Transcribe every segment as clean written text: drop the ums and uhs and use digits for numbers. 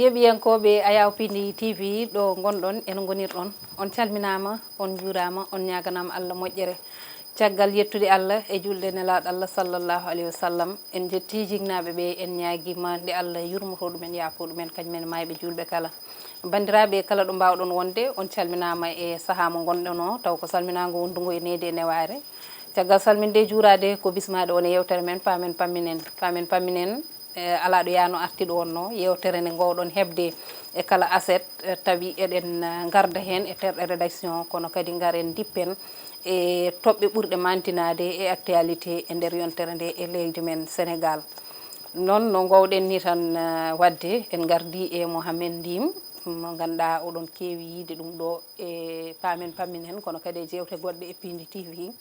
yeɓiyankoɓe Ayawpindi TV ɗo gonɗon en gonirɗon on calminama on juurama on ñaganama Allah moƴƴere caggal yettude Allah e julde nelaɗo Allah sallllahu alayhi wa sallam en jetti jignaɓe ɓe en ñaguima nde Allah yurmoto ɗumen yaafo ɗumen kañumen mayɓe julɓe kala bandiraɓe kala ɗo mbawɗon wonde on calminama e saaha mo gonɗon o taw ko salminago wondugo e nede e neware caggal salminde juurade ko bismade won e yewtere men pamen pamminen ala ɗo yano artiɗo wonno yewtere nde gowɗon hebde e kala aset tawi eɗen garda hen e terɗe rédaction kono kadi garen dippen e toɓɓe ɓurɗe mantinade e actualité e nder yontere nde e leydi men Sénégal noon no gowɗen ni tan wadde en gardi e Mouhamed Ndim mo ganduɗa oɗon keewi yiide ɗum ɗo e pamen pamminen kono kadi e jewte goɗɗe e Pindi TV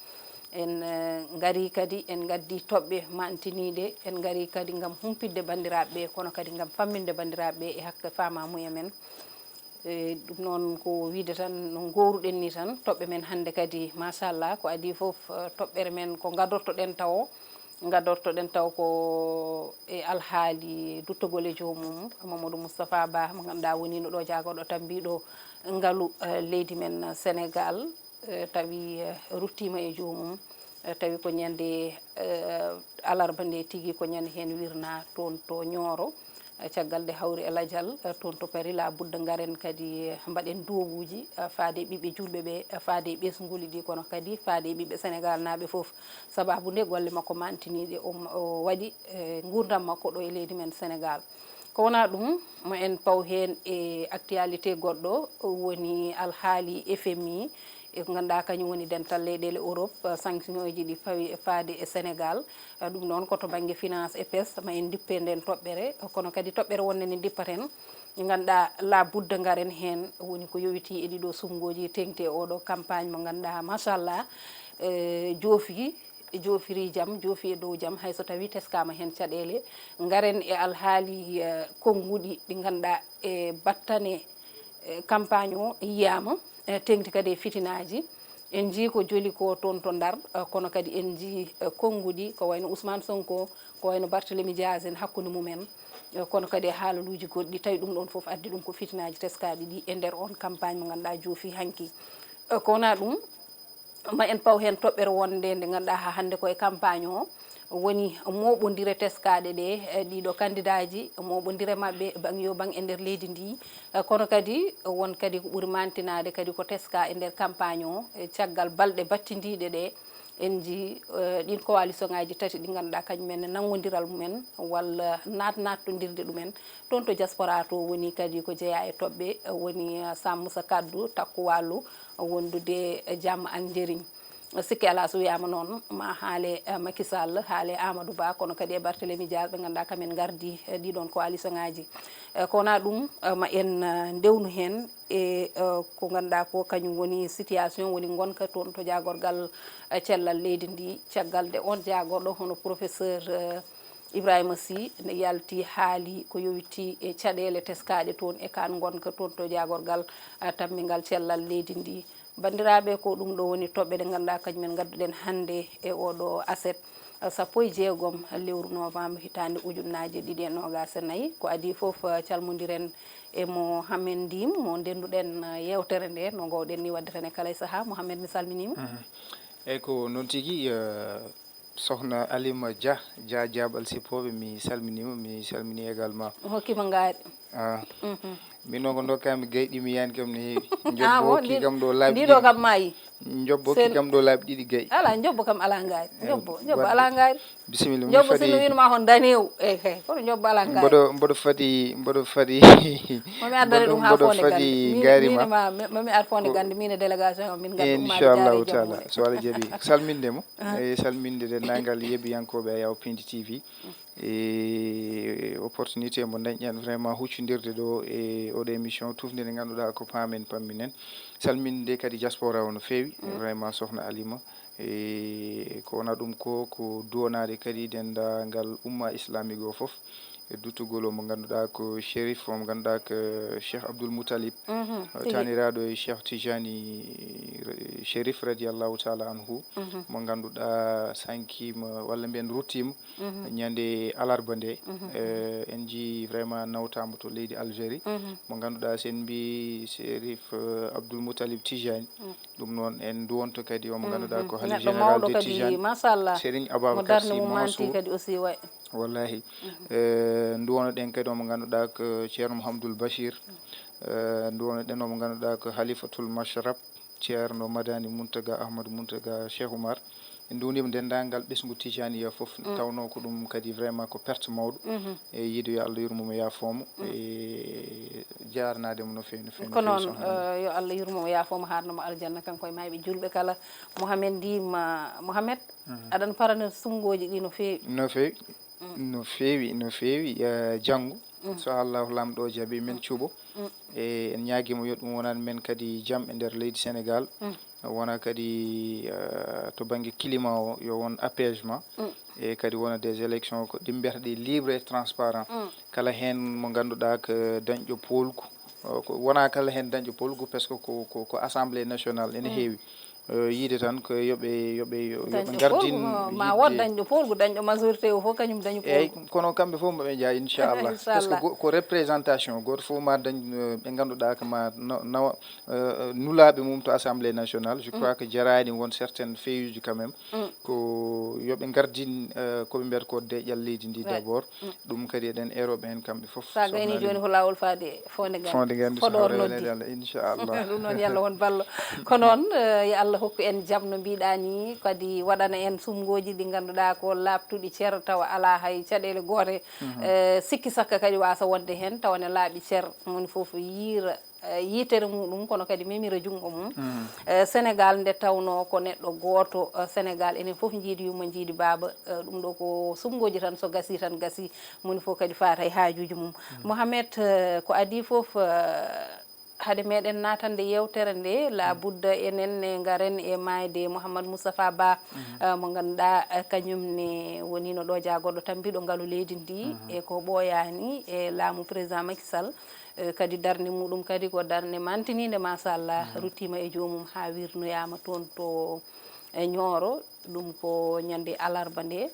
en gari kadi en gaddi toɓɓe mantiniɗe en gari kadi gam humpidde bandiraɓe kono kadi gam famminde bandiraɓe e hakke famamuya men ɗum noon ko wiide tan no goruɗen ni tan toɓɓe men hande kadi machallah ko adi foof toɓɓere men ko gadortoɗen taw ko e alhaali duttogol e jomum Mamadou Moustapha Ba mo ganduɗa wonino ɗo jagorɗo tan mbiɗo ngaalu leydi men Sénégal tawi ruttima e jomum tawi ko ñande alarba nde tigui ko ñande hen wirna toon to Nioro caggal nde hawri e ladial toon to Paris la budda garen kadi mbaɗen doguji faade ɓiɓɓe julɓe ɓe faade e ɓesguli ɗi kono kadi faade e ɓiɓɓe Sénégal naaɓe foof sababu nde golle makko mantiniɗe o waɗi gurdam makko ɗo e leydi men Sénégal ko wona ɗum mo en paw hen e actualité goɗɗo woni alhaali FMI e ko ganduɗa kañum woni dental leyɗele Europe sanction ji ɗi fawi e faade e Sénégal ɗum noon koto banggue finance et pes ma en dippe nden toɓɓere kono kadi toɓɓere wonde nde dippaten ganduɗa la budda garen hen woni ko yowiti e ɗiɗo sumgoji tengti e oɗo campagne mo ganduɗa machallah joofiri jaam joofi e dow jaam hayso tawi teskama hen caɗele garen e alhaali konnguɗi ɗi ganduɗa e battane campagne o yiyama tengti kadi e fitinaji en jii ko joli ko toon to Ndar kono kadi en jii konnguɗi ko wayno Ousmane Sonko ko wayno Barthélémy Dias en hakkude mumen kono kadi e haalaluji goɗɗi tawi ɗum ɗon foof addi ɗum ko fitinaji teskaɗi ɗi e nder on campagne mo ganduɗa joofi hanki ko wona ɗum ma en paw hen toɓɓere wonde nde ganduɗa ha hande koye campagne o woni moɓodire teskaɗe ɗe ɗiɗo candidat ji moɓodire mabɓe yo bang e nder leydi ndi kono kadi won kadi ko ɓuuri mantinade kadi ko teska e nder campagne o caggal balɗe battidiɗe ɗe en jii ɗin coalition ngaji tati ɗi ganduɗa kañumen nanggodiral mumen walla nattodirde ɗumen toon to diaspora to woni kadi ko jeeya e toɓɓe woni Sam Moussa Kaddu Takku Wallu wondude Jamm ak Njeriñ sikki ala so wiyama noon ma haale Macky Sall haale Amadou Ba kono kadi e Barthélémy Dias ɓe ganduɗa kamen gardi ɗiɗon coalition ngaji ko wona ɗum ma en ndewnu hen e ko ganduɗa ko kañum woni situation woni gonka toon to jagorgal cellal leydi ndi caggal nde on jagorɗo hono professeur Ibrahima Sy ne yalti haali ko yowiti e caɗele teskaɗe toon e kan gonka toon to jagorgal tammingal cellal leydi ndi bandiraɓe ko ɗum ɗo woni toɓɓe ɗe ganduɗa kañumen gadduɗen hande e oɗo aset sappo e jeegom lewru novembre hitande ujunnaje ɗiɗi e nogas e nayyi ko adi foof calmodiren e Mouhamed Ndim mo ndenduɗen yewtere nde no gowɗen ni wadde tan e kala e saaha Mouhamed mi salminima eyyi ko noon tigui sohna Alima Dia jaɓal sippoɓe mi salmini également hokkima ngaari min noon ko dokkami gayɗi mi yani kam no heewi jobbo hokki kam ɗo laabi ɗiɗo kam maayi jobbo hokki kam ɗo laabi ɗiɗi gayi ala jobbo kam ala ngaari jobbo ala ngaari bisimilla jobbo sino winuma hon danewu eyyi kay kono jobbo ala ngaari mboɗo fadi mami addane ɗum ha fonde gande garima mami ar fonde gande min e délégation o min ganda inchallahu taala so Allah jaaɓi salmindemo e salminde dendagal yeeɓiyankoɓe Ayawpindi TV e opportunité mo dañƴen vraiment huccodirde ɗo e oɗo émission tufde nde ganduɗa ko pamen pamminen salminde kadi diaspora o no feewi vraiment sohna Alima e ko wona ɗum ko duwonade kadi dendagal umma islamique o foof e duttugol mo ganduɗa ko shérif mo ganduɗa ko cheikh abdoul moutalib taniraɗo e cheikh tijani shérif radiallahu taala anhu mo ganduɗa sankima walla mbiyen ruttima ñande alarba nde en ji vraiment nawtamo to leydi algérie mo ganduɗa sen mbi shérif abdoul moutalib tijani ɗum noon en duwonto kadi omo ganduɗa ko halif général de tijani serigne ababacar sy mansour kadi aussi way wallahi duwono ɗen kadi omo ganduɗa ko ceerno mouhamadoul bachir duwono ɗen omo ganduɗa ko halifatul mashrab ceerno madani mountaga ahmadou mountaga cheikh oumar en duwnima dendagal ɓesgu tijaniya foof tawno ko ɗum kadi vraiment ko perte mawɗo e yiide yo Allah yurmomo yaafomo e jarnademo no fewi no fewi ko noon yo Allah yurmomo yaafomo harnamo aljanna kanko e mayɓe julɓe kala Mouhamed ndima Mouhamed aɗan parano sumgoji ɗi no fewi no fewi janggo so allahu lamɗo jaaɓi men cuuɓo e en ñaguimo yo ɗum wonan men kadi jaam e nder leydi sénégal wona kadi to banggue climat o yo won apaisement e kadi wona des élections ko ɗi mbiyata ɗi libre et transparent kala hen mo ganduɗa ko dañƴo polgu wona kala hen dañƴo polgu par ce que ko assemblée nationale ene heewi yiide tan ko yoɓe gardin ma won dañɗo polgu dañɗo majorité o fof kañum dañu eyyi kono kamɓe fof maɓe jaa inchallah par ce que ko représentation goto fof ma dañ ɓe ganduɗa ko ma nawa nulaɓe mum to assemblée nationale je crois que jarani won certaine feyuji quand même ko yoɓe gardin koɓe mbiyata ko deƴƴal leydi ndi d' abord ɗum kadi eɗen eroɓe hen kamɓe foof sa gayni joni ko lawol faade fonde gandi foɗor noddi inchallah ɗum noon yallah won ballo ko noon yo Allah hokku en jaam no mbiɗa ni kadi waɗana en sumgoji ɗi ganduɗa ko labtuɗi ceer tawa ala hay caɗele goote sikki sakka kadi wasa wonde hen tawane laaɓi ceer moni foof yiira yitere muɗum kono kadi memira jungo mum sénégal nde tawno ko neɗɗo goto sénégal enen foof jiidi yumma jiidi baaba ɗum ɗo ko sumgoji tan so gasi tan gasi moni fof kadi faata e hajuji mum Mouhamed ko adi foof hade meɗen natande yewtere nde la budda enen ne garen e mayde Mouhamadou Moustapha Ba mo ganduɗa kañumne woni no ɗo jagoɗo tambiɗo ngaalu leydi ndi e ko ɓooyani e laamu président Macky Sall kadi darde muɗum kadi ko darde mantinide machallah ruttima e jomum ha wirnoyama toon to e Nioro ɗum ko ñande alarba nde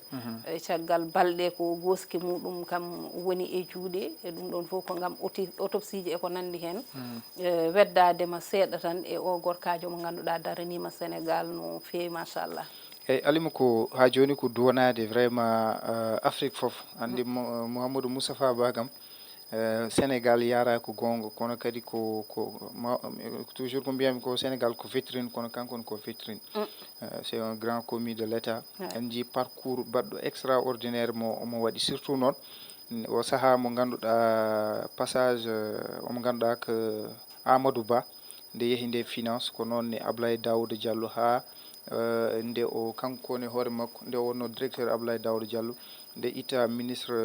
caggal balɗe ko goski muɗum kam woni e juuɗe e ɗum ɗon fof ko gam autopsie ji e ko nandi hen weddadema seeɗa tan e o gorkajo mo ganduɗa daranima Sénégal no fewi machallah eyyi alima ko ha joni ko duwanade vraiment Afrique foof andi Mouhamadou Moustapha Ba kam Sénégal yara ko gonga kono kadi ko toujours ko mbiyami ko Sénégal ko vitrine kono kankon ko vitrine c'est un grand commis de l'état en ji parcours baɗɗo extraordinaire mo waɗi surtout noon o saaha mo ganduɗa passage omo ganduɗa ko Amadou Ba nde yeehi nde finance ko noon ne Ablaye Daouda Diallo ha nde o kankone hoore makko nde wonno directeur Ablaye Daouda Diallo nde itta ministre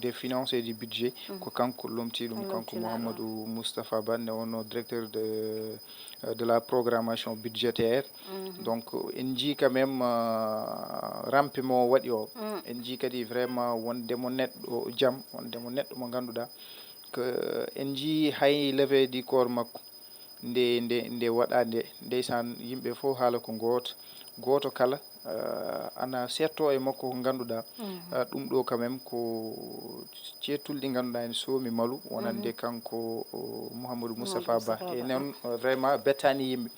des finances et du budget ko kanko lomti ɗum kanko Mouhamadou Moustapha Ba nde wonno directeur de la programmation budgétaire donc en ji quand même rampe mo waɗi o en ji kadi vraiment wondemo neɗɗo jaam wondemo neɗɗo mo ganduɗa que en ji hay levé du corps makko nde waɗa nde ndeysan yimɓe fof haala ko goto kala ana setto e makko ko ganduɗa ɗum ɗo quand même ko cettuli ɗi ganduɗa en soomi maalu wonande kanko Mouhamadou Moustapha Ba e noon vraiment bettani yimɓe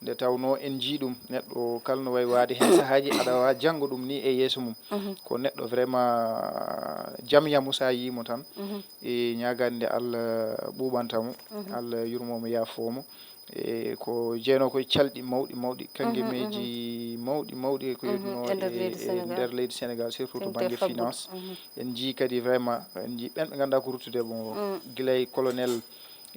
nde tawno en jii ɗum neɗɗo kala no wayi wade hen saahaji aɗa wawa janggo ɗum ni e yeeso mum ko neɗɗo vraiment jaam yamu sa yimo tan e ñagande Allah ɓuɓantamo Allah yurmomo yaafomo e ko jeeno koye calɗi mawɗi kangue meji mawɗi ko yitno e nder leydi Sénégal surtout to banggue finance en jii kadi vraiment en jii ɓen ɓe ganduɗa ko ruttude bon guilay colonel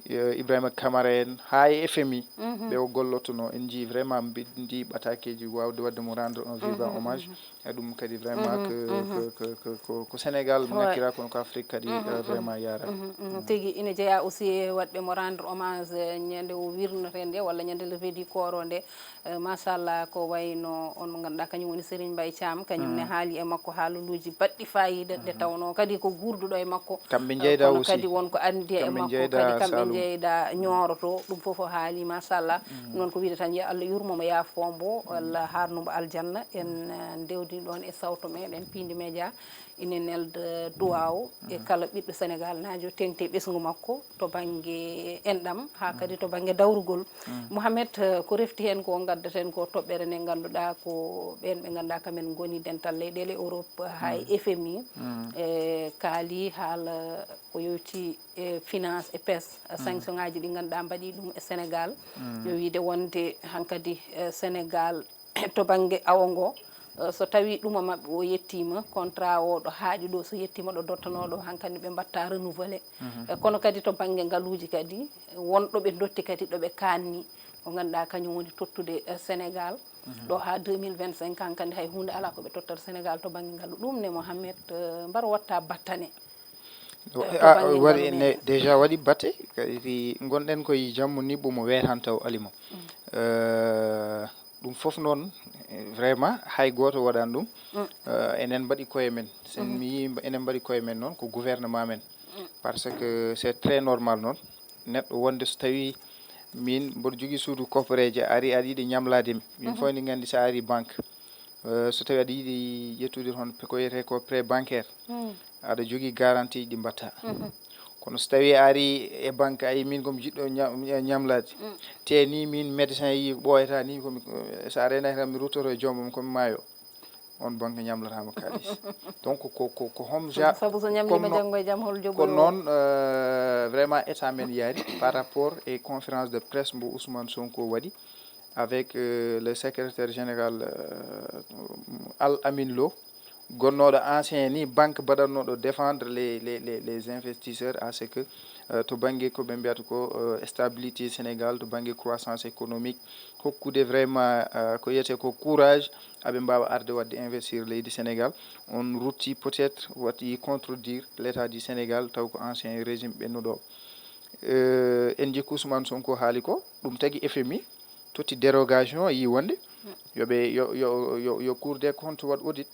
Ibrahima Camara en ha e FMI ɓe o gollotono en jii vraiment bindi ɓatakeji wawde wadde mo rendre un vibrant hommage e ɗum kadi vraiment ko Sénégal nakkira kono ko Afrique kadi vraiment yara tigi ina jeeya aussi e waɗɓe mo rendre hommage ñande o wirnete nde walla ñande levé du corps o nde machallah ko wayno on mo ganduɗa kañum woni Serigne Mbaye Thiam kañumne haali e makko haalullaji baɗɗi fayida nde tawno kadi ko gurduɗo e makko kamɓe jeyda kono aussi kadi wonko andi e makko kadi kamɓe jeyda ñoroto ɗum fof o haali machallah noon ko wiide tan yo Allah yurmomo yaafombo walla harnumo aljanna en dewdi ɗon e sawto meɗen Pindi Média ina nelde duwaw e kala ɓiɗɗo Sénégal najo tengti ɓesgu makko to banggue enɗam ha kadi to banggue dawrugol Mouhamed ko refti hen ko gaddaten ko toɓɓere nde ganduɗa ko ɓen ɓe ganduɗa kamen goni dental leyɗele Europe ha e FMI e kaali haala ko yowti e finance e pes sanction ngaji ɗi ganduɗa mbaɗi ɗum e Sénégal yo wiide wonde hankkadi Sénégal to banggue awo ngo so tawi ɗuma mabɓe o yettima contrat o ɗo haaƴi ɗo so yettima ɗo dottanoɗo hankkadi ɓe mbatta renouvelé kono kadi to banggue ngaaluji kadi wonɗo ɓe dotti kadi ɗoɓe kanni ko ganduɗa kañum woni tottude Sénégal ɗo ha 2025 hankkadi hay hunde ala koɓe tottata Sénégal to banggue ngaalu ɗum ne Mouhamed mbar watta battane waɗi déjà waɗi batte kadi gonɗen koye jammu nibbo mo weetan taw alimo ɗum fof noon vraiment hay goto waɗani ɗum enen mbaɗi koye men sen mi yi enen mbaɗi koye men noon ko gouvernement men parce que c'est très normal noon neɗɗo wonde so tawi min mboɗo jogui suudu coffreje ari aɗa yiiɗi ñamlademi min fof ni gandi sa ari banque so tawi aɗa yiiɗi ƴettude toon ko wiyete ko pré bancaire aɗa jogui garantie ɗi mbatta kono so tawi a ari e banque ayi min komi jiɗɗo ñamlade te ni min médecin yi ɓoyata ni komi sa renaki tan mi ruttoto e joomum komi maayo on banque ñamlatama kalis donc ko hom sabu so ñamlima janggo e jaam hol jogo kono noon vraiment état men yaari par rapport et conférence de presse mbo Ousmane Sonko waɗi avec le secrétaire général Al Amin Lo gonnoɗo ancien ni banque baɗannoɗo défendre les investisseurs à ce que to banggue ko ɓe mbiyata ko stabilité Sénégal to banggue croissance économique hokkude vraiment ko yiyete ko courage aɓe mbawa arde wadde investir leydi Sénégal on rutti peut être watti contredire l' état du Sénégal taw ko ancien régime ɓennuɗo en jikku Ousmane Sonko haali ko ɗum tagui FMI totti dérogation yi wonde yoɓe yo cour des comptes waɗ audit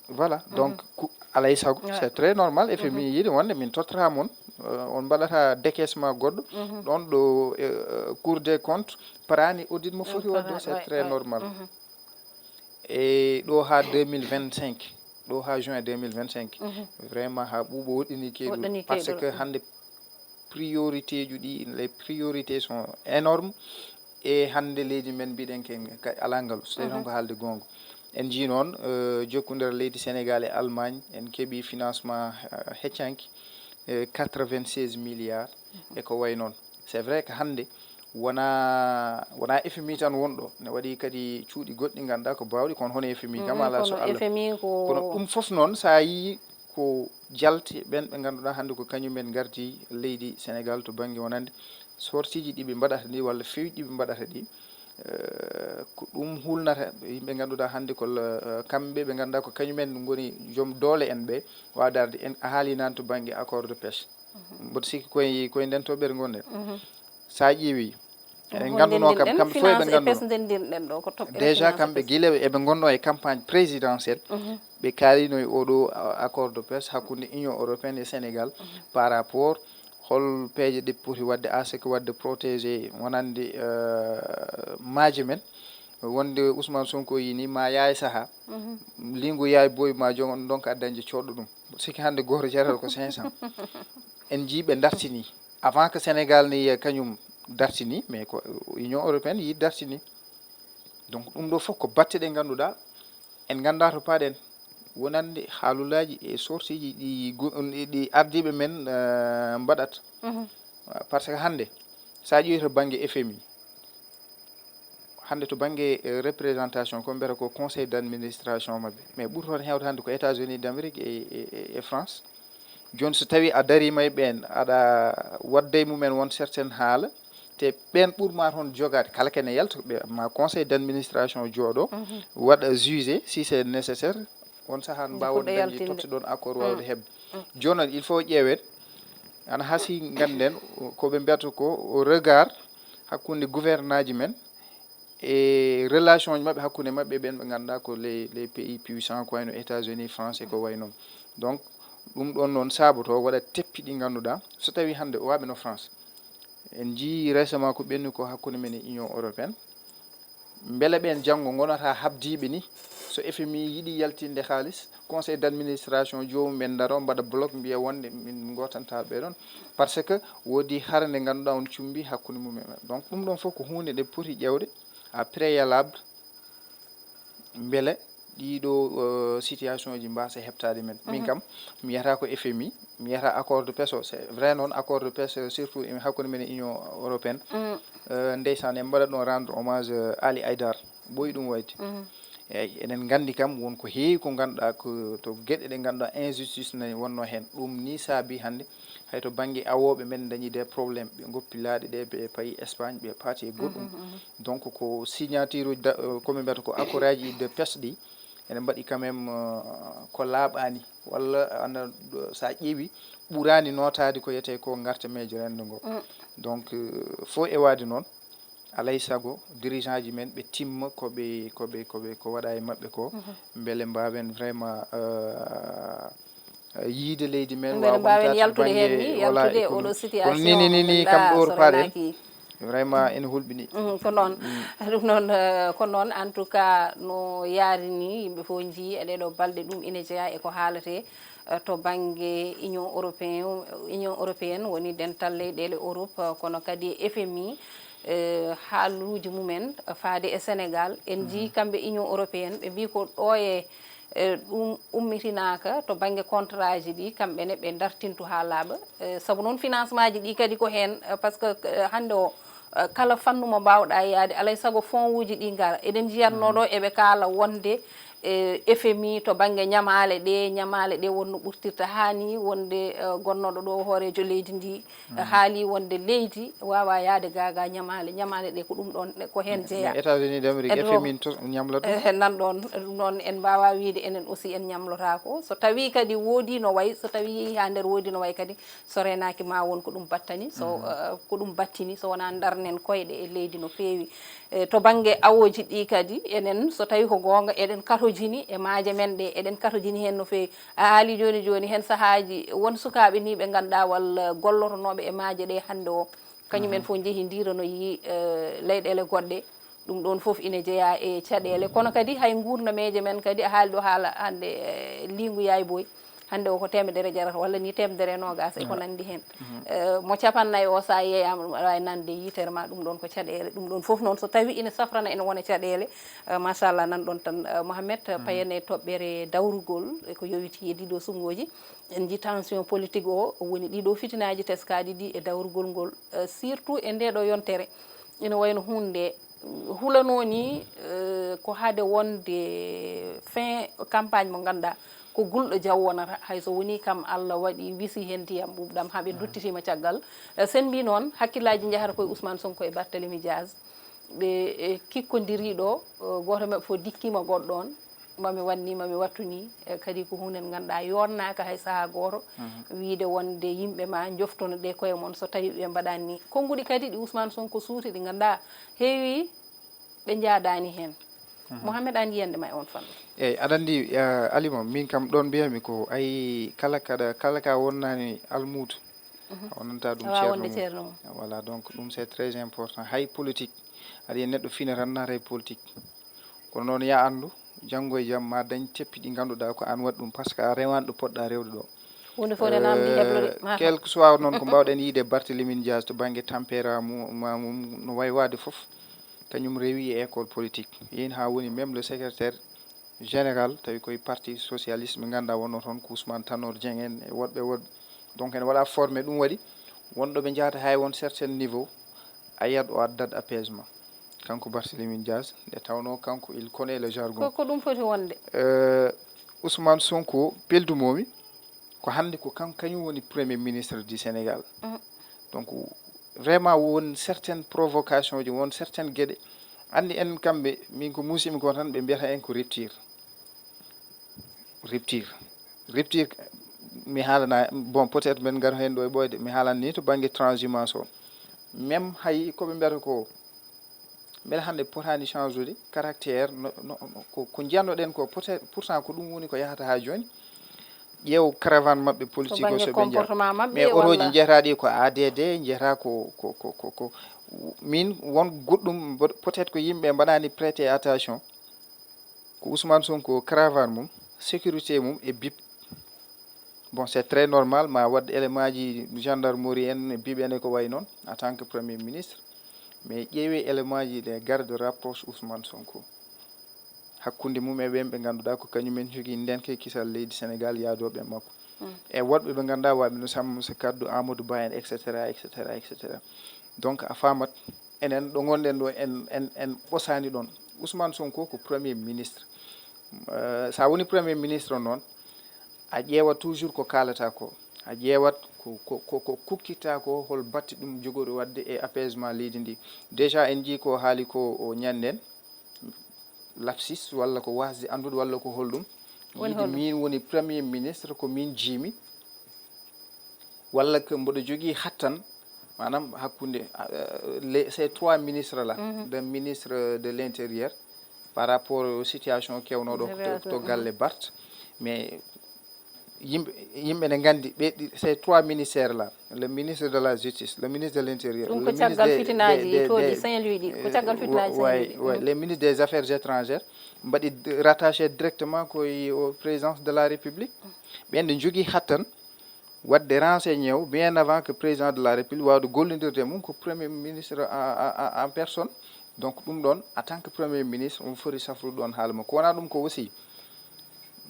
voilà donc alay sago c'est très normal FMI yiiɗi wonde min tottata moon on mbaɗata décaissement goɗɗo ɗon ɗo cour des comptes parani audit mo foti wadde c'est très normal e ɗo ha 2025 ɗo ha juin 2025 vraiment ha ɓuuɓo woɗɗini keyɗu parce que hande priorité ji ɗi les priorités sont énormes e hande leydi men mbiɗen ke ala ngaalu so tawi tan ko haalde gonga en jii noon jokkudere leydi Sénégal e Allemagne en keeɓi financement heccanki 96 milliards e ko way noon c'est vrai que hande wona FMI tan wonɗo ne waɗi kadi cuuɗi goɗɗi ganduɗa ko bawɗi kono hono FMI kam ala so Allah kono ɗum foof noon sa yi ko jalte ɓen ɓe ganduɗa hande ko kañumen gardi leydi Sénégal to banggue wonande sortiji ɗiɓe mbaɗata ɗi walla fewi ɗiɓe mbaɗata ɗi ko ɗum hulnata yimɓe ganduɗa hande ko kamɓe ɓe ganduɗa ko kañumen goni joom doole en ɓe wadarde en a haali nan to banggue accord de pêche mboɗo sikki koye nden toɓɓere gonɗen sa ƴeewi eɗen ganduno kam kamɓe fof eɓe ganduno déjà kamɓe guila eɓe gonno e campagne présidentielle ɓe kaalino e oɗo accord de pêche hakkude union européenne et Sénégal par rapport hol peeje ɗe poti wadde à ce que wadde protégé wonande maaje men wonde Ousmane Sonko yini ma yaay saaha lingu yaay boy ma jongon donc a dañde coɗɗo ɗum sikki hande goto jarata ko 500 en jiiɓe dartini avant que Sénégal ne yiya kañum dartini mais ko union européenne yi dartini donc ɗum ɗo fof ko batte ɗe ganduɗa en ganda to paɗen wonande haalulaji e sortiji ɗi ardiɓe men mbaɗat par ce que hande sa ƴeewi to banggue FMI hande to banggue représentation ko mbiyata ko conseil d' administration mabɓe mais ɓuuri toon hewde hande ko États Unis d' Amérique e France joni so tawi a darima e ɓen aɗa wadda e mumen won certaine haala te ɓen ɓurma toon jogade kala kene yalta ɓe ma conseil d' administration jooɗo waɗa jugé si c'est nécessaire on sahan mbawon dañde totteɗon accord wawde hebde joni noon il faut ƴeewen ana hasi ganden koɓe mbiyata ko au regard hakkude gouvernant ji men e relation ji mabɓe hakkude mabɓe ɓen ɓe ganduɗa ko les pays puissants ko wayno États-Unis France ko way noon donc ɗum ɗon noon saboto waɗa teppi ɗi ganduɗa so tawi hande o waɓe no France en jii récemment ko ɓenni ko hakkude men e Union européenne beele ɓen janggo gonata habdiɓe ni so FMI yiiɗi yaltinde haalis conseil d' administration jomumen daro mbaɗa bloc mbiya wonde min gotanta ɓeɗon par ce que woodi hara nde ganduɗa on cumbi hakkude mumen donc ɗum ɗon fof ko hunde nde poti ƴewde à préalable beele ɗiɗo situation ji mbasa heɓtade men min kam mi yiyata ko FMI mi yiyata accord de pêche o c'est vrai noon accord de pêche surtout hakkude men e Union européenne ndeysan en mbaɗat ɗon rendre hommage Ali Haïdar ɓooyi ɗum wayde eyyi eɗen gandi kam wonko heewi ko ganduɗa ko to gueɗe ɗe ganduɗa injustice ne wonno hen ɗum ni saabi hande hayto banggue awoɓe men dañi des problémes ɓe goppi laaɗe ɗe ɓe payi Espagne ɓe paati e goɗɗum donc ko signature uji komin mbiyata ko accord aji de pêche ɗi ene mbaɗi quand même ko laaɓani walla anda sa ƴeewi ɓurani notade ko yete ko garte meje rende ngo donc fo e wadi noon alay sago dirigeant ji men ɓe timma ko waɗa e mabɓe ko beele mbawen vraiment yiide leydi men mbawen yaltude hen ni yaltude oɗo situation ni kam ɗo paaɗen vraiment ene hulɓini ko noon ɗum noon ko noon en tout cas no yaari ni yimɓe fof jii e ɗeɗo balɗe ɗum ine jeeya eko haalate to banggue union européenne woni dental leyɗele Europe kono kadi FMI haaluji mumen faade e Sénégal en jii kamɓe union européenne ɓe mbi ko ɗo e ɗum ummitinaka to banggue contrat ji ɗi kamɓene ɓe dartintu ha laaɓa saabu noon financement ji ɗi kadi ko hen par ce que hande o kala fannu mo mbawɗa yaade alay saago fond uji ɗi gara eɗen jiyatnoɗo eɓe kaala wonde FMI to banggue ñamale ɗe wonno ɓurtirta hani wonde gonnoɗo ɗo hoorejo leydi ndi haali wonde leydi wawa yaade gaga ñamale ɗe ko ɗum ɗon ko hen jeeya États-Unis d'Amérique FMI to ñamlata nan ɗon ɗum noon en mbawa wiide enen aussi en ñamlotako so tawi kadi woodi no way so tawi yeehi ha nder woodi no way kadi so renaki ma won ko ɗum battani so ko ɗum battini so wona darnen koyɗe e leydi no feewi to banggue awoji ɗi kadi enen so tawi ko gonga eɗen katojini e maaje men ɗe eɗen katojini hen no feewi a haali joni hen sahaji won sukaɓe ni ɓe ganduɗa walla gollotonoɓe e maaje ɗe hande o kañumen fof jeehi ndiranoyi leyɗele goɗɗe ɗum ɗon foof ine jeeya e caɗele kono kadi hay gurnameje men kadi a haali ɗo haala hande lingu yaay boy hande o ko temedere jarata walla ni temedere nogas e ko nandi hen mo capannayyi o sa yeeyama ɗum aɗa wawi nande yitere ma ɗum ɗon ko caɗele ɗum ɗon foof noon so tawi ina safrana ene wona caɗele machallah nan ɗon tan Mouhamed payen e toɓɓere dawrugol eko yowiti e ɗiɗo sungoji en ji tension politique o woni ɗiɗo fitinaji teskaɗi ɗi e dawrugol ngol surtout e ndeɗo yontere ina wayno hunde hulanoni ko haade wonde fin campagne mo ganduɗa ko gulɗo jaw wonata hayso woni kam Allah waɗi wisi hen ndiyam ɓuɓɗam haaɓe duttitima caggal sen mbi noon hakkillaji jahata koye Ousmane Sonko e Barthélémy Dias ɓe kikkodiriɗo goto mabɓe fof dikkima goɗɗo on mami wanni mami wattuni kadi ko hunde nde ganduɗa yonnaka hay saaha goto wiide wonde yimɓe ma joftono ɗe koye mon so tawi ɓe mbaɗani ni konnguɗi kadi ɗi Ousmane Sonko suuti ɗi ganduɗa heewi ɓe jaadani hen Mouhamed an yiyande ma e on fannu eyyi aɗa andi Alima min kam ɗon mbiyami ko ayi kala ka wonnani almudo wonanta ɗum ceerno mum voilà donc ɗum c'est très important hay politique aɗa yiya neɗɗo fina tan naata e politique kono noon ya andu janggo e jaam ma dañ teppi ɗi ganduɗa ko an waɗi ɗum par ce que a rewani ɗo poɗɗa rewde ɗo hunde fof ne namdi heblode quelque soit noon ko mbawɗen yiide Barthélémy Dias to banggue tempéramum no way wade foof kañum rewi e école politique yin ha woni même le secrétaire général tawi koye parti socialiste ɓe ganduɗa wonno toon ko Ousmane Tanor Dieng en e woɗɓe donc ene waɗa formé ɗum waɗi wonɗo ɓe jahata hay won certain niveau a yiyat o addat apaisement kanko Barthélémy Dias nde tawno kanko il connaît le jargon ko ɗum foti wonde Ousmane Sonko peldumomi ko hande ko kañum woni premier ministre du Sénégal. Donc vraiment won certaines provocations ji won certaines gueɗe andi en kamɓe min ko musimi ko tan ɓe mbiyata en ko rupture mi haalana bon peut-être men ngar hen ɗo e ɓoyde mi haalani ni to banggue transhumance o même hay koɓe mbiyata ko beele hande potani change ude caractère ko jiyannoɗen ko peut-être pourtant ko ɗum woni ko yahata ha joni ƴeew caravane mabɓe politique o so ɓe jaa mais otoji jeetaɗi ko ADD jeeta ko min won goɗɗum peut-être ko yimɓe mbaɗani prêté attention ko Ousmane Sonko caravane mum sécurité mum e bip bon c'est très normal ma wadde élément ji gendarmerie en bip ene ko way noon en tant que premier ministre mais ƴeewi élément ji les garde rapproche Ousmane Sonko hakkunde mum e ɓen ɓe ngannduɗaa ko kañumen jogii ndenke kisal leydi Sénégal yaadoɓe makko e woɗɓe ɓe ngannduɗaa waaɓe no Sammoussa Kaddu Amadou Ba en et cetera et cetera et cetera donc a famat enen ɗo gonɗen ɗo en ɓosani ɗon Ousmane Sonko ko premier ministre sa woni premier ministre noon a ƴeewat toujours ko kaalata ko a ƴeewat ko kukkita ko hol batti ɗum jogori wadde e apaisement leydi ndi déjà en jii ko haali ko o ñanden lapsis walla ko wasde andude walla ko holɗum yiide min woni premier ministre ko min jiimi walla ko mboɗo jogii hattan manam hakkunde ces trois ministres là le ministre de l'intérieur par rapport aux situations kewnoɗo to galle Bart mais yimɓe ne nganndi ces trois ministères là le ministre de la justice le ministre de l'intérieur le ministre des affaires étrangères mbaɗi rattaché directement koye au présidence de la république ɓen ne jogii hattan wadde renseigné o bien avant que président de la république wawde gollodirde mum ko premier ministre en personne donc ɗum ɗon en tant que premier ministre on foti safrude ɗon haala ma ko wona ɗum ko aussi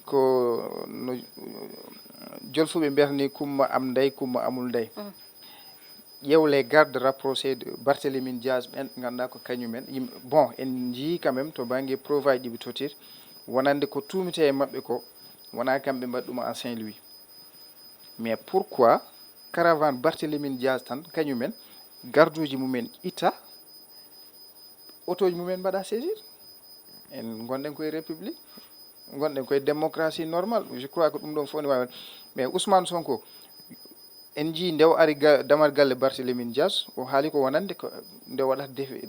ko no jolfuɓe mbiyata ni kumma am ndey kumma amul ndey ƴeew les gardes rapprochés de Barthélémy Dias ɓen ɓe ngannduɗaa ko kañumen yimɓe bon en jii quand même to baŋnge preuve aji ɗiɓe totir wonande ko tumite e maɓɓe ko wona kamɓe mbaɗi ɗum en Saint-Louis mais pourquoi caravane Barthélémy Dias tan kañumen garduji mumen itta autoji mumen mbaɗa saisir en gonɗen koye république gonɗen koye démocratie normale je crois que ɗum ɗon fof ne wawi mais Ousmane Sonko en jii nde o ari damal galle Barthélémy Dias o haali ko wonande ko nde waɗata defe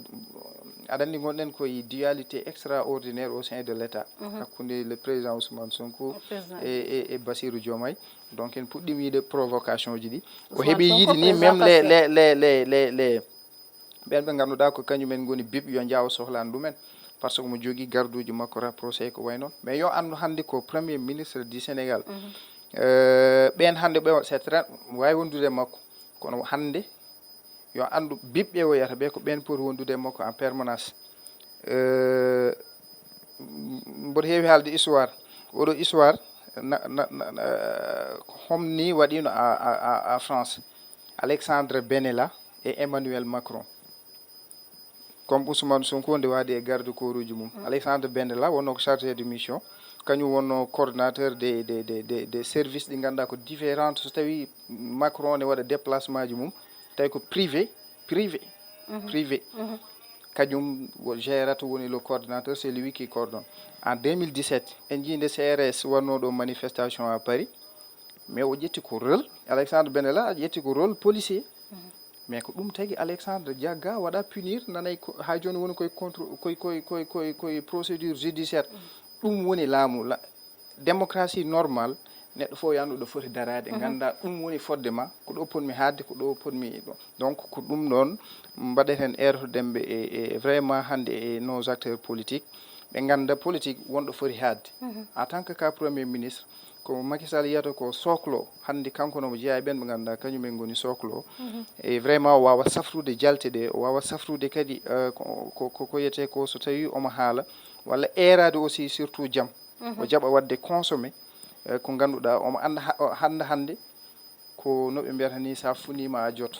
aɗa anndi gonɗen koye dualité extraordinaire au sein de l'état hakkunde le président Ousmane Sonko et Bassirou Diomaye donc en puɗɗima yiide provocation ji ɗi o heeɓi yiide ni même les ɓen ɓe ngannduɗaa ko kañumen ngoni bib yo njawa sohlani ɗumen par ce que mo jogii garduji makko rapproché ko way noon mais yo anndu hannde ko premier ministre du Sénégal ɓen hannde ɓe c'est très wawi wondude makko kono hannde yo anndu biɓɓe o yiyata ɓe ko ɓen poti wondude makko en permanence mboɗo heewi haalde histoire oɗo histoire homni waɗino à France Alexandre Benella et Emmanuel Macron comme Ousmane Sonko nde waadi e garde corps uji mum Alexandre Benella wonno ko chargé de mission kañum wonno coordonnateur des services ɗi ngannduɗaa ko différentes so tawi Macron ne waɗa déplacement ji mum tawi ko privé kañum gérata woni le coordonnateur c'est lui qui coordonne en 2017 en jii nde CRS wanno ɗo manifestation à Paris mais o ƴetti ko rôle Alexandre Benella ƴetti ko rôle policier mais ko ɗum tagi Alexandre Diagga waɗa punir nanay ha joni woni koye procédure judiciaire ɗum woni laamu démocratie normale neɗɗo fof yandu ɗo foti darade ganda ɗum woni fodde ma ko ɗo ponmi haadde ko ɗo ponmi ɗo donc ko ɗum ɗon mbaɗeten ertodemɓe e vraiment hannde e nos acteurs politiques ɓe ganda politique wonɗo foti haadde en tant que cas premier ministre ko Macky Sall yiyata ko socle o hannde kanko nomo jeeya ɓen ɓe ngannduɗaa kañumen ngoni socle o e vraiment o wawa safrude jalte ɗe o wawa safrude kadi ko yiyete ko so tawi omo haala walla eerade aussi surtout jaam o jaɓa wadde consommé ko ngannduɗaa omo anda hannde ko no ɓe mbiyata ni sa funima a joto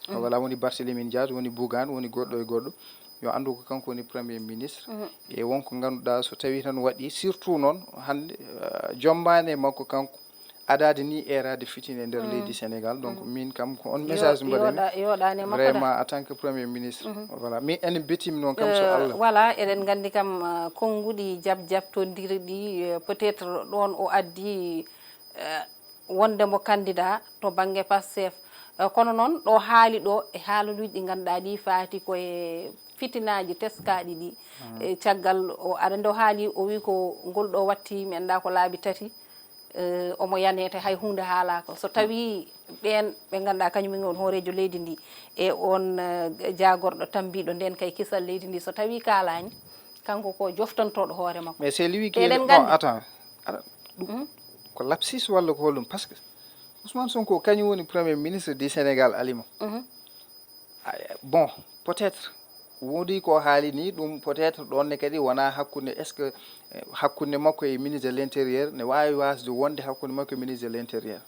wala woni Barthélémy Dias woni Bougane woni goɗɗo e goɗɗo yo anndu ko kanko woni premier ministre e wonko ngannduɗaa so tawi tan waɗi surtout noon hannde jombani e makko kanko adade ni erade fitine nder leydi Sénégal donc min kam ko on message mbaɗen vraiment en tant que premier ministre voilà min en betim noon kam so Allah voilà eɗen gandi kam konguɗi jabjabtodiri ɗi peut être ɗon o addi wonde mo candidat to banggue Pastef kono noon ɗo haali ɗo e haalaluji ɗi ganduɗa ɗi faati koye fitinaji teskaɗi ɗi caggal o aɗa nde o haali o wi ko ngol ɗo watti mi anda ko laabi tati omo yanete hay hunde haalaka so tawi ɓen ɓe ganduɗa kañumen on hoorejo leydi ndi e on jagorɗo tambiɗo nden kay kisal leydi ndi so tawi kalani kanko ko joftantoɗo hoore makko mais c'est lui qui est non attends ɗum ko lapsis walla ko holɗum par ce que Ousmane Sonko kañum woni premier ministre du Sénégal alima bon peut-être woodi ko haali ni ɗum peut être ɗonne kadi wona hakkunde est ce que hakkunde makko e ministre de l'intérieur ne wawi wasde wonde hakkunde makko e ministre de l'intérieur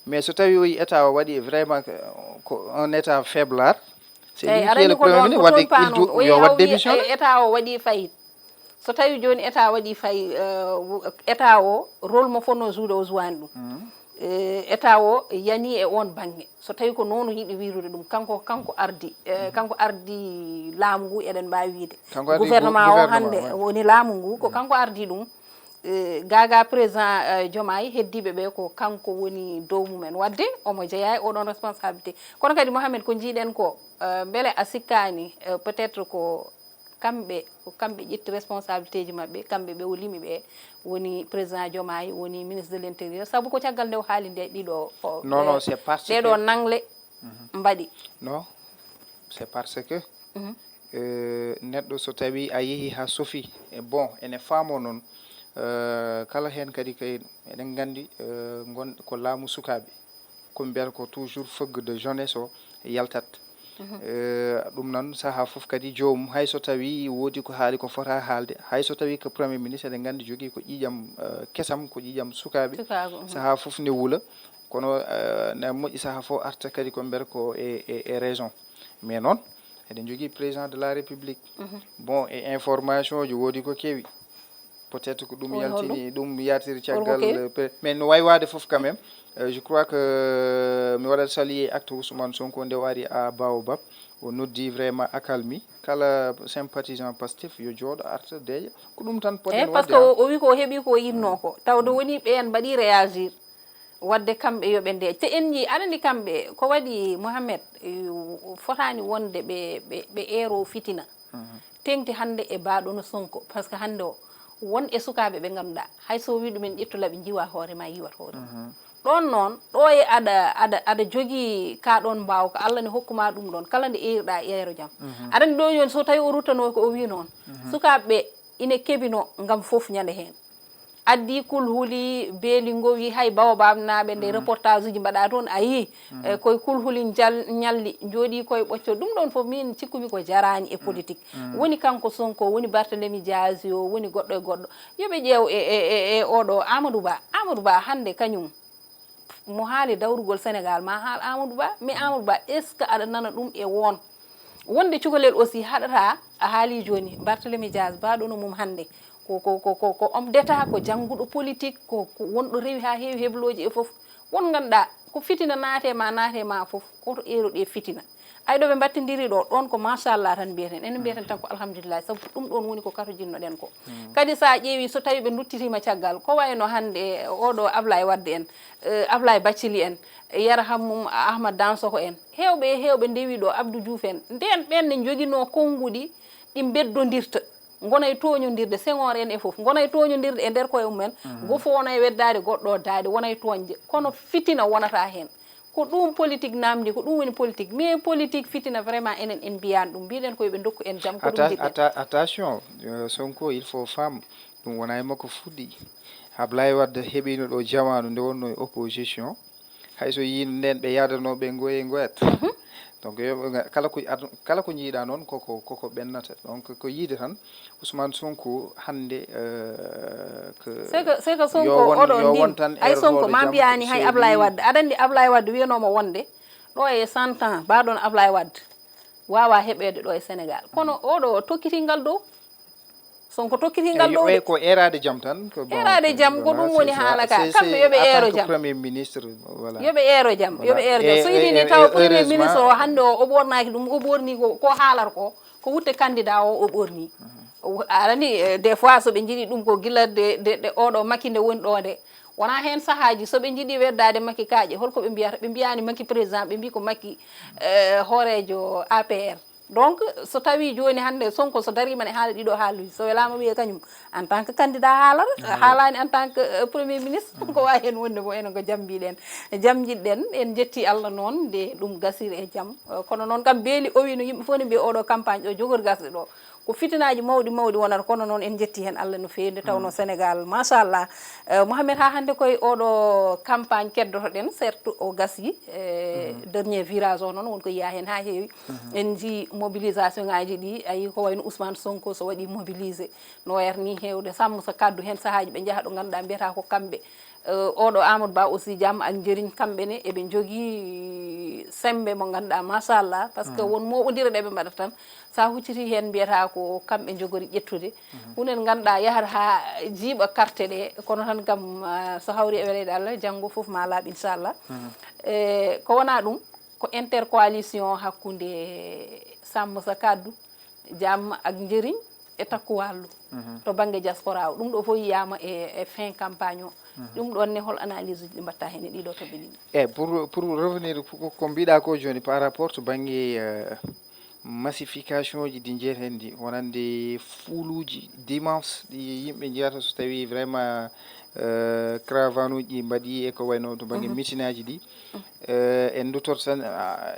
mais so tawi o yi état o waɗi vraiment ko un état faiblard c'est lui qui est le premier ministre wadde il yo wat démission état o waɗi fayit so tawi joni état waɗi fayi état o rôle mo fonno joude o jouani ɗum état o yani e on banggue so tawi ko noonu yiɗi wirude ɗum kanko ardi laamu ngu eɗen mbawi wiide gouvernement o hande woni laamu ngu ko kanko ardi ɗum gaga président Diomaye heddiɓe ɓe ko kanko woni dow mumen wadde omo jeeya e oɗon responsabilité kono kadi Mohamed ko jiiɗen ko beele a sikkani peut être ko kamɓe ƴetti responsabilité ji mabɓe kamɓe ɓe o limi ɓe woni président Diomaye woni ministre de l'intérieur saabu ko caggal nde o haali nde ɗiɗo non c'est parce que ɗeɗo nangle mbaɗi non c'est parce que neɗɗo so tawi a yeehi ha sofi e bon ene faamo noon kala hen kadi kay eɗen gandi gon ko laamu sukaɓe ko mbiyata ko toujours feugue de jeunesse o yaltat ɗum noon saaha fof kadi joomum hay so tawi woodi ko haali ko fota haalde hay so tawi ko premier ministre eɗen gandi jogui ko ƴiƴam kesam ko ƴiƴam sukaɓe saaha fof ne wuula kono ne moƴƴi saaha fof arta kadi ko mbiyata ko e raison mais noon eɗen jogui président de la république bon e information ji woodi ko keewi peut être ko ɗum yaltini ɗum yaltiri caggal mais no way wade fof quand même je crois que mi waɗat saluer acte Ousmane Sonko nde o ari à Baobab o noddi vraiment accalmie kala sympathisant Pastef yo jooɗo arta deeƴa ko ɗum tan poɗen wadde par ce que o wi ko heeɓi ko yinno ko tawde woni ɓen mbaɗi réagir wadde kamɓe yoɓe ndeeƴ te en jii aɗa andi kamɓe ko waɗi Mohamed fotani wonde ɓe eero fitina tengti hande e baɗono Sonko par ce que hande o won e sukaɓe ɓe ganduɗa hay so wi ɗumen ƴettu laaɓi jiwa hoore ma yiwat hoore ɗon noon ɗo e aɗa jogui ka ɗon mbaw ko Allah ne hokkuma ɗum ɗon kala nde eriɗa yeero jaam aɗa andi ɗo joni so tawi o ruttano ko o wi noon sukaɓeɓe ine keɓino gam foof ñande hen addi kulhuli beeli gowi hay Baobab naɓe nde reportage uji mbaɗa toon a yii koye kulhuli ñalli jooɗi koye ɓocco ɗum ɗon foof min cikkumi ko jarani e politique woni kanko Sonko woni Barthélémy Dias o woni goɗɗo e goɗɗo yoɓe ƴeew e oɗo Amadou Ba hande kañum mo haali dawrugol Sénégal ma haal Amadou Ba mais Amadou Ba est ce que aɗa nana ɗum e wonde cukalel aussi haɗata a haali joni Barthélémy Dias baɗono mum hande ko homme d'état ko jangguɗo politique ko wonɗo rewi ha heewi hebloji e foof won ganduɗa ko fitina naate ma foof oto eroɗe fitina ay ɗo ɓe battidiri ɗo ɗon ko machallah tan mbiyeten enen mbiyeten tan ko alhamdulillah saabu ɗum ɗon woni ko katojinnoɗen ko kadi sa ƴeewi so tawi ɓe duttitima caggal ko wayno hande oɗo Ablaye Wadde en Ablaye Bathily en Yara Hammum Ahmad Dansokho en hewɓe ndewi ɗo Abdou Diouf en nden ɓen ne joguino konnguɗi ɗi beddodirta gonay toñodirde Senghor en e foof gonay toñodirde e nder koye mumen gofo wonay weddade goɗɗo daade wonay toñde kono fitina wonata hen ko ɗum politique namdi ko ɗum woni politique mais politique fitina vraiment enen en mbiyani ɗum mbiɗen ko yoɓe dokku en jaam ko ɗum jiɗɗen attention Sonko il faut femme ɗum wona e makko fuɗɗi Ablaye Wadde heeɓino ɗo jamanu nde wonno e opposition hayso yino nden ɓe yadanoɓe goyat donc kala ko jiiɗa noon koko ɓennata donc ko yiide tan Ousmane Sonko hande c'est que Sonko oɗo ndin ay Sonko ma mbiyani hay Ablaye Wadde aɗa andi Ablaye Wadde wiyanomo wonde ɗo e 100 ans baɗon Ablaye Wadde wawa heɓede ɗo e Sénégal kono oɗo tokkitingal dow Sonko tokkitingal ɗo e ko erade jam tan ko bon erade jam ko ɗum woni haala ka kamɓe yoɓe eero jam premier ministre voilà yoɓe eero jam yoɓe eero jam so yiɗi ni taw premier ministre o hannde o ɓornaki ɗum o ɓorni ko haalar ko wutte candidat o ɓorni alani des fois so ɓe jiiɗi ɗum ko gila de oɗo makki nde woni ɗo nde wona hen sahaji so ɓe jiiɗi weddade makki kaaƴe holko ɓe mbiyata ɓe mbiyani makki président ɓe mbi ko makki hoorejo APR donc so tawi joni hande Sonko so darima ne haala ɗiɗo haaluji so welama wiye kañum en tant que candidat haalani en tant que premier ministre ko wawi hen wonde bo enen ko jaam mbiɗen jaam jiɗɗen en jetti Allah noon nde ɗum gasiri e jaam kono noon kam beeli o wi no yimɓe fof ne mbiya oɗo campagne ɗo jogori gasde ɗo ko fitinaji mawɗi wonata kono noon en jetti hen Allah no fewi nde tawno Sénégal machallah Mouhamed ha hande koye oɗo campagne keddotoɗen certes o gasi dernier virage o noon wonko yiya hen ha heewi en ji mobilisation ngaji ɗi ayi ko wayno Ousmane Sonko so waɗi mobilisé no wayatni hewde sammu so kaddu hen sahaji ɓe jaaha ɗo ganduɗa mbiyata ko kamɓe oɗo Amadou Ba aussi jaam ak jeriñ kamɓene eɓe jogui sembe mo ganduɗa machallah par ce que won moɓodira ɗeɓe mbaɗata tan sa hucciti hen mbiyata ko kamɓe jogori ƴettude hunen ganduɗa yahata ha jiiɓa carte ɗe kono tan kam so hawri e welede Allah janggo foof ma laaɓ inchallah ko wona ɗum ko intercoalition hakkude Sammu sa kaddu jaam ak jeriñ e takku wallu to banggue diaspora o ɗum ɗo fof yiyama e fin campagne o ɗum ɗon ne hol analyse uji ɗi mbatta hen e ɗiɗo to ɓeɗiɗi pour revenir ko mbiɗa ko joni par rapport to banggue massification ji ɗi jeeten ɗi wonande fuuluji d'immense ɗi yimɓe jeyata so tawi vraiment caravane uji ɗi mbaɗi e ko wayno to banggue mitinaji ɗi en duttoto tan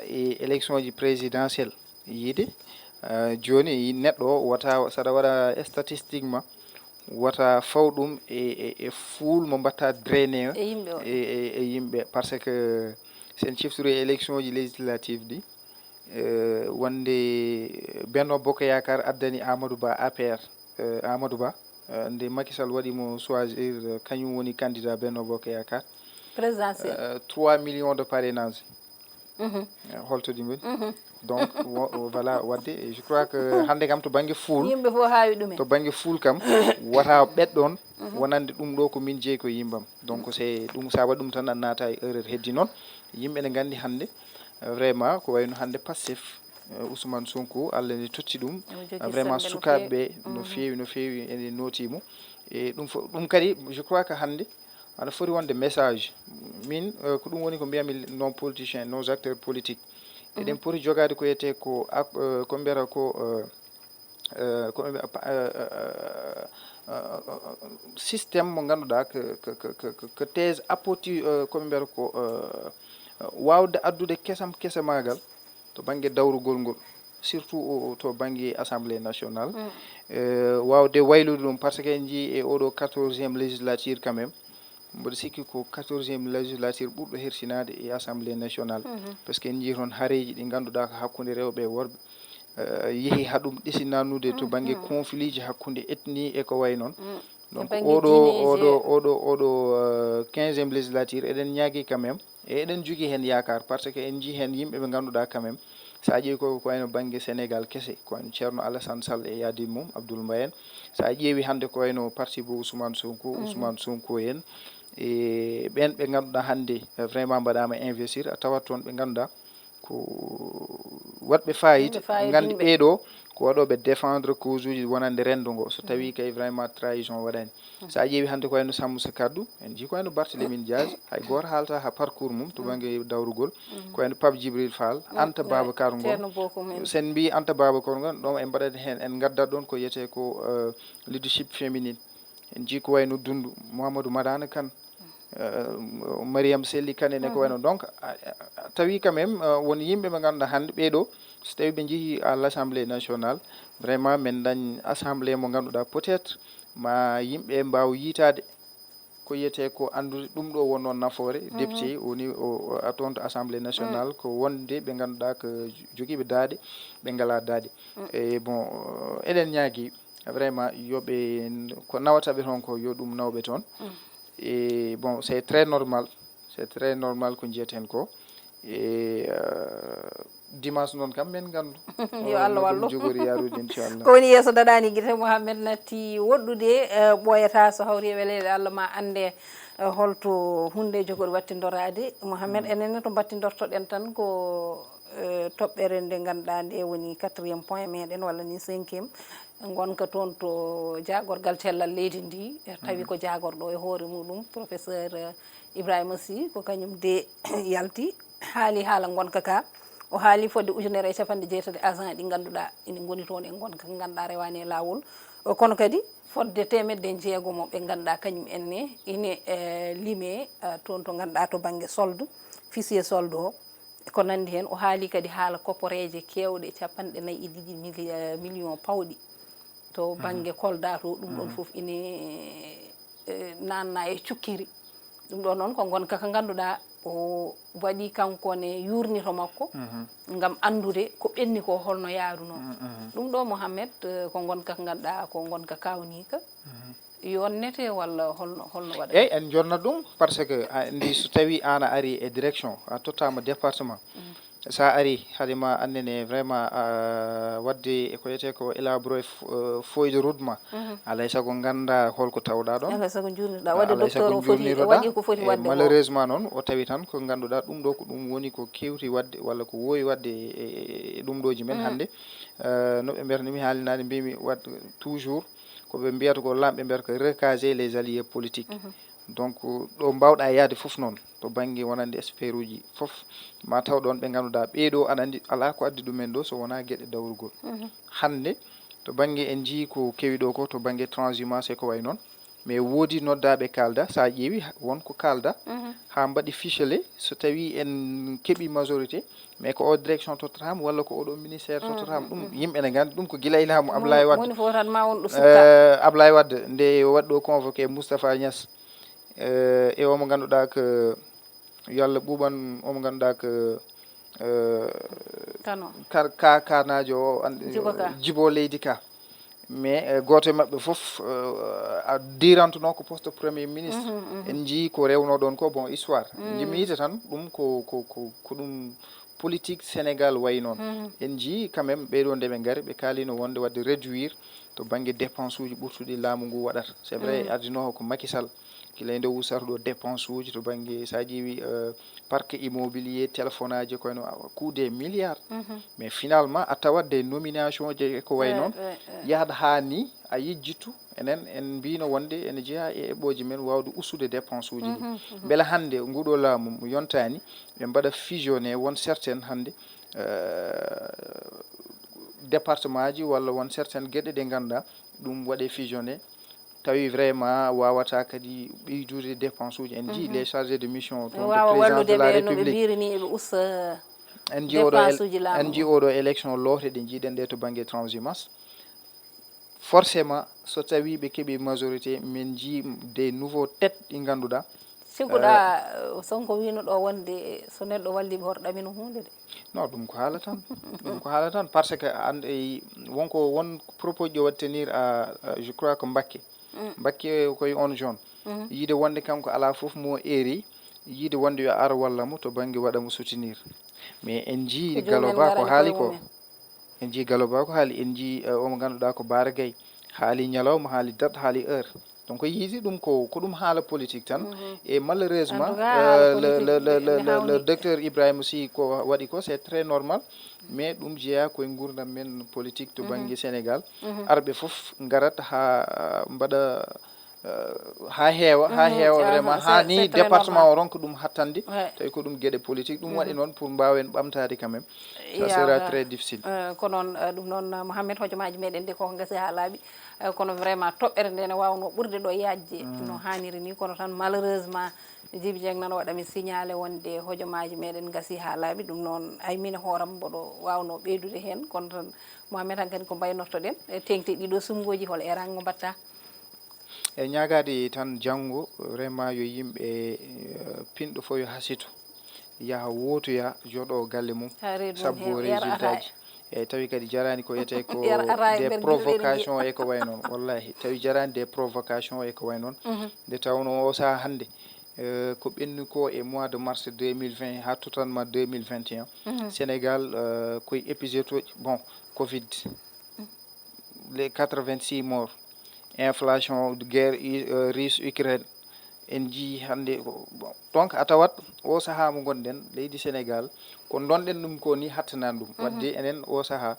e élection ji présidentielle yiide joni neɗɗo wata saɗa waɗa statistiquement wata fawɗum e fuul mo mbatta drainé e yimɓe par ce que sen ciftori élection ji législative ɗi wonde Benno Bokk Yakar addani Amadou Ba APR Amadou Ba nde Macky Sall waɗimo choisir kañum woni candidat Benno Bokk Yakar présidentiel 3 millions de parrainage holtodi ngoni donc voilà wadde je crois que hande kam to banggue fuul yimɓe fof hawi ɗumen to banggue fuul kam wata ɓeɗɗon wonande ɗum ɗo ko min jeeyi ko yimbam donc c'est ɗum sa waɗi ɗum tan a naata e erreur heddi noon yimɓe ne gandi hande vraiment ko wayno hande Pastef Ousmane Sonko Allah ne totti ɗum vraiment sukaɓeɓe no fewi ene notimo e ɗum kadi je crois que hande aɗa foti wonde message min ko ɗum woni ko mbiyami non politicien nos acteurs politiques eɗen poti jogade ko yete ko mbiyata ko systéme mo ganduɗa que thèse appoti koɓe mbiyata ko wawde addude kesa magal to banggue dawrugol ngol surtout to banggue assemblée nationale wawde waylude ɗum par ce que en jii e oɗo 14e législature quand même mboɗo sikki ko 14e législature ɓurɗo hersinade e assemblée nationale par ce que en jii toon haareji ɗi ganduɗa ko hakkude rewɓe e worɓe yeehi haɗum ɗesinanude to banggue conflit ji hakkude ethnie e ko way noon donc oɗo 15e législature eɗen ñaagui quand même e eɗen jogui hen yakar par ce que en jii hen yimɓe ɓe ganduɗa quand même sa ƴeewi ko wayno banggue Sénégal kese ko wayno ceerno Alassane Sall e yaadin mum Abdoul Mbaye en sa ƴeewi hande ko wayno parti bo Ousmane Sonko en e ɓen ɓe ganduɗa hande vraiment mbaɗama investir a tawat toon ɓe ganduɗa ko waɗɓe fayida gandi ɓeeɗo ko waɗoɓe défendre cause uji wonande rendo ngo so tawi kay vraiment trahison waɗani sa ƴeewi hande ko wayno Sammu sa kaddu en jii ko wayno Barthélémy Dias hay goto haalta ha parcours mum to banggue dawrugol ko wayno Pape Djibril Fall Anta Babacar Ngom sen mbi Anta Babacar Ngom ɗon en mbaɗat hen en gaddat ɗon ko yiyete ko leadership féminine en jii ko wayno Dundu Mamadou Madana Kane Mariam Selli Kane ne ko wayno donc tawi quand même won yimɓe ɓe ganduɗa hande ɓeeɗo so tawi ɓe jeehi à l'Assemblée nationale vraiment min dañ assemblée mo ganduɗa peut être ma yimɓe mbawa yitade ko yiyete ko andude ɗum ɗo wonno nafoore député woni a toon to assemblée nationale ko wonde ɓe ganduɗa ko joguiɓe daade ɓe ngala daade e bon eɗen ñaagui vraiment yoɓe ko nawataɓe toon ko yo ɗum nawɓe toon et bon c'est très normal ko jiyeten ko e dimanche noon kam men gandu yo Allah wallu jogori yarude inchallah ko woni yeeso daɗani guite Mouhamed natti woɗɗude ɓoyata so hawri e welede Allah ma ande holto hunde jogori wattidorade Mouhamed enenne to battidortoɗen tan ko toɓɓere nde ganduɗa nde woni 4e point meɗen walla ni 5e gonka toon to jagorgal cellal leydi ndi tawi ko jagorɗo e hoore muɗum professeur Ibrahima Sy ko kañum de yalti haali haala gonka ka o haali fodde ujunere e capanɗe jeetati agent ɗi ganduɗa ina goni toon e gonka ganduɗa rewani e lawol kono kadi fodde temedde jeegomo ɓe ganduɗa kañum enne ine lime toon to ganduɗa to banggue solde fichier solde o ko nandi hen o haali kadi haala kopporeje kewɗe capanɗe 4 million pawɗi to banggue Kolda to ɗum ɗon foof ine nanna e cukkiri ɗum ɗo noon ko gonka ka ganduɗa o waɗi kankone yurnito makko ngam andude ko ɓenni ko holno yaaruno ɗum ɗo Mouhamed ko gonka ka ganduɗa ko gonka kawnika yonnete walla holno waɗa eyyi en jonna ɗum par ce que ndi so tawi an a ari e direction a tottama département sa ari haadema annene vraiment wadde ko wiyete ko élaboré feuille de route ma alay saago ganda holko tawɗa ɗon alay saago jurniɗa wadde docteur o foti waɗi ko foti wadde malheureusement noon o tawi tan ko ganduɗa ɗum ɗo ko ɗum woni ko kewti wadde walla ko wowi wadde e ɗum ɗoji men hannde no ɓe mbiyata mi haalinade mbimi wadde toujours koɓe mbiyata ko lamɓe mbiyata ko recaser les alliés politiques donc ɗo mbawɗa yaade fof noon to banggue wonande expert uji fof ma taw ɗon ɓe ganduɗa ɓeeɗo aɗa andi ala ko addi ɗumen ɗo so wona gueɗe dawrugol hande to banggue en jii ko kewi ɗo ko to banggue transhumance e ko way noon mais woodi noddaɓe kalda sa ƴeewi wonko kalda ha mbaɗi ficelé so tawi en keeɓi majorité mais ko o direction tottatama walla ko oɗo ministére tottatama ɗum yimɓe ne gandi ɗum ko guila e laamu Ablaye Wade woni fof tan ma won ɗo sukka Ablaye Wade nde waɗi ɗo convoqué Moustapha Niass e omo ganduɗa ko yo Allah ɓuuɓan omo ganduɗa ko kanajo o Djibo leydi ka mais goto e mabɓe fof a dirantuno ko poste premier ministre en jii ko rewno ɗon ko bon histoire jimi yite tan ɗum ko ɗum politique Sénégal way noon en jii quand même ɓeɗo nde ɓe gaari ɓe kaalino wonde wadde réduire to banggue dépense uji ɓurtuɗi laamu ngu waɗata c'est vrai ardinoho ko Macky Sall kila e nde wusata ɗo dépense uji to banggue sa ƴeewi parc immobilier téléphone aji koyno coût des milliards mais finalement a tawat des nomination je ko way noon yahata ha ni a yejjittu enen en mbino wonde ene jeeya e eɓɓoji men wawde ustude dépense uji ɗi beele hande nguɗo laamu mo yontani ɓe mbaɗa fusionné won certaine hande département ji walla won certaine gueɗe ɗe ganduɗa ɗum waɗe fusionné tawi vraiment wawata kadi ɓeydude dépense uji en jii les chargés de mission toon président de la république en jii oɗo élection loote ɗe jiiɗen ɗe to banggue transhumance forcément so tawi ɓe keeɓi majorité min jii des nouveaux têtes ɗi ganduɗa sikkuɗa Sonko wino ɗo wonde so neɗɗo walliɓe hoto ɗamino hunde de non ɗum ko haala tan ɗum ko haala tan par ce que ande wonko won propos ji o waɗi tenir je crois que Mbacké koye on zone yiide wonde kanko ala fof mo eri yiide wonde yo ar walla mo to banggue waɗamo soutenir mais en jii Galoba ko haali ko en jii Galoba ko haali en jii omo ganduɗa ko Bara Gaye haali ñalawma haali date haali heure donc yiiti ɗum ko ɗum haala politique tan et malheureusement le docteur Ibrahima Sy ko waɗi ko c'est très normal mais ɗum jeeya koye gurdam men politique to banggue Sénégal arɓe fof garat ha mbaɗa ha heewa vraiment ha ni département o ronka ɗum hattande tawi ko ɗum gueɗe politique ɗum waɗi noon pour mbawen ɓamtade quand même ça sera très difficile ko noon ɗum noon Mouhamed hojomaji meɗen de koko gasi ha laaɓi kono vraiment toɓɓere nde ne wawno ɓurde ɗo yajde no hanniri ni kono tan malheureusement Djiby Dieng nana waɗami signalé wonde hojomaji meɗen gasi ha laaɓi ɗum noon ay mine hooram mboɗo wawno ɓeydude hen kono tan Mouhamed han kadi ko mbaynortoɗen tengti ɗiɗo sumgoji hol erango mbatta e ñagade tan janggo vraiment yo yimɓe pinɗo fo yo hasito yaha wotoya joɗo galle mum sabbo résultat ji eyyi tawi kadi jarani ko wiyete ko des provocation e ko way noon wallahi tawi jarani des provocation e ko way noon nde tawno o saha hande ko ɓenni ko e mois de mars 2020 ha totalement 2021 Sénégal koye épisode uji bon covid les 86 morts inflation guerre russe Ukraine en jii hannde bon donc a tawat o sahaa mo gonɗen leydi Sénégal ko donɗen ɗum ko ni hattanani ɗum wadde enen o sahaa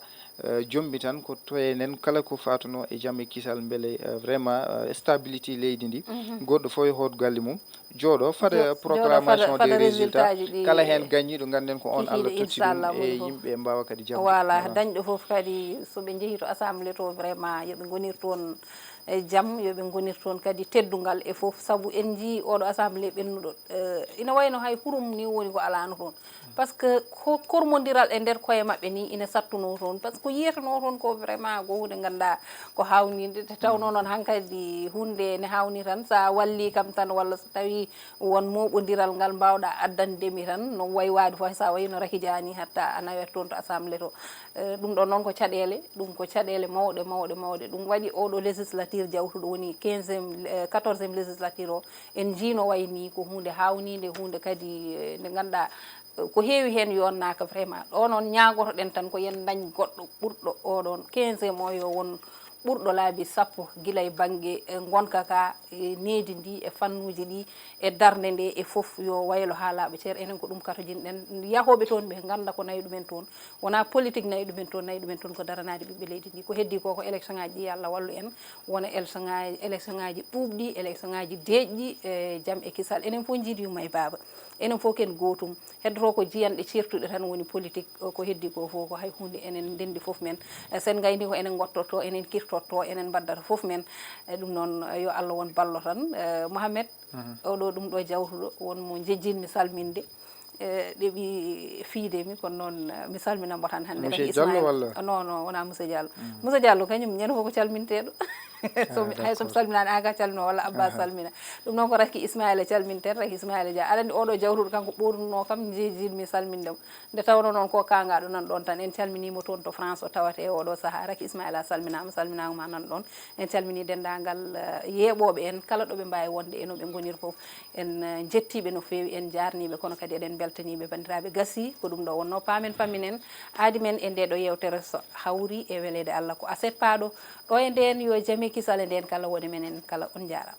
jombi tan ko to enen kala ko fatuno e jamme kisal beele vraiment stabilité leydi ndi goɗɗo fof e hoto galle mum jooɗo fada proclamation des résultats kala hen gagniɗo ganden ko on Allah totti ɗum e yimɓe mbawa kadi jam voilà dañɗo foof kadi soɓe jeehi to assemblée to vraiment yoɓe gonir toon e jaam yoɓe gonir toon kadi teddugal e foof saabu en jii oɗo assemblée ɓennuɗo ina wayno hay hurum ni woni ko alano toon par ce que ko kormodiral e nder koye mabɓe ni ina sattuno toon par ce que ko yiyetano toon ko vraiment ko hunde ganduɗa ko hawnide te tawno noon hankkadi hunde ne hawni tan sa walli kam tan walla so tawi won moɓodiral ngal mbawɗa addandemi tan no way wade fo sa wayno Raky Diani hatta a nawet toon to assemblée to ɗum ɗon noon ko caɗele ɗum ko caɗele mawɗe mawɗe mawɗe ɗum waɗi oɗo législature jawtuɗo woni 14e législature o en jiino wayni ko hunde hawnide hunde kadi nde ganduɗa ko heewi hen yonnaka vraiment ɗo noon ñagotoɗen tan ko yen dañ goɗɗo ɓurɗo oɗon 15e o yo won ɓurɗo laabi sappo guila e banggue gonka ka e needi ndi e fannuji ɗi e darde nde e foof yo waylo ha laaɓa ceer enen ko ɗum katojinɗen yahoɓe toon ɓe ganda ko nayi ɗumen toon wona politique nayi ɗumen toon nayi ɗumen toon ko daranade ɓiɓɓe leydi ndi ko heddi ko ko élection ngaji ɗi Allah wallu en wona élection ngaji ɓuuɓɗi élection ngaji deeƴɗi e jaam e kisal enen fof jiiɗi yumma e baaba enen fof ken gotum heddoto ko jiyanɗe certuɗe tan woni politique ko heddi ko fof ko hay hunde enen ndendi foof men sen gayni ko enen gottoto enen kirtotto enen baddata foof men ɗum noon yo Allah won ballo tan Mohamed oɗo ɗum ɗo jawtuɗo wonmo jejjinmi salminde ɗeɓi fiidemi kono noon mi salminamo tan hannde Monsieur Diallo walla non wona Monsieur Diallo Monsieur Diallo kañum ñande fof ko calminteɗo hay somi salminani an ka calmino walla Abba salmina ɗum noon ko Raky Ismaïla calminten Raky Ismaïla Dia aɗa andi oɗo jawtuɗo kanko ɓoruno kam jejjinmi salmindemo nde tawno noon ko kangaɗo nan ɗon tan en calminimo toon to France o tawate oɗo saaha Raky Ismaïla salminama nan ɗon en calmini dendagal yeeɓoɓe en kala ɗoɓe mbawi wonde e noɓe gonir foof en jettiɓe no fewi en jarniɓe kono kadi eɗen beltaniɓe bandiraɓe gasi ko ɗum ɗo wonno pamen pamminen aadi men e nde ɗo yewtere so hawri e welede Allah ko aset paaɗo ɗo e nden yo jaami kisal e nden kala woni menen kala on jarama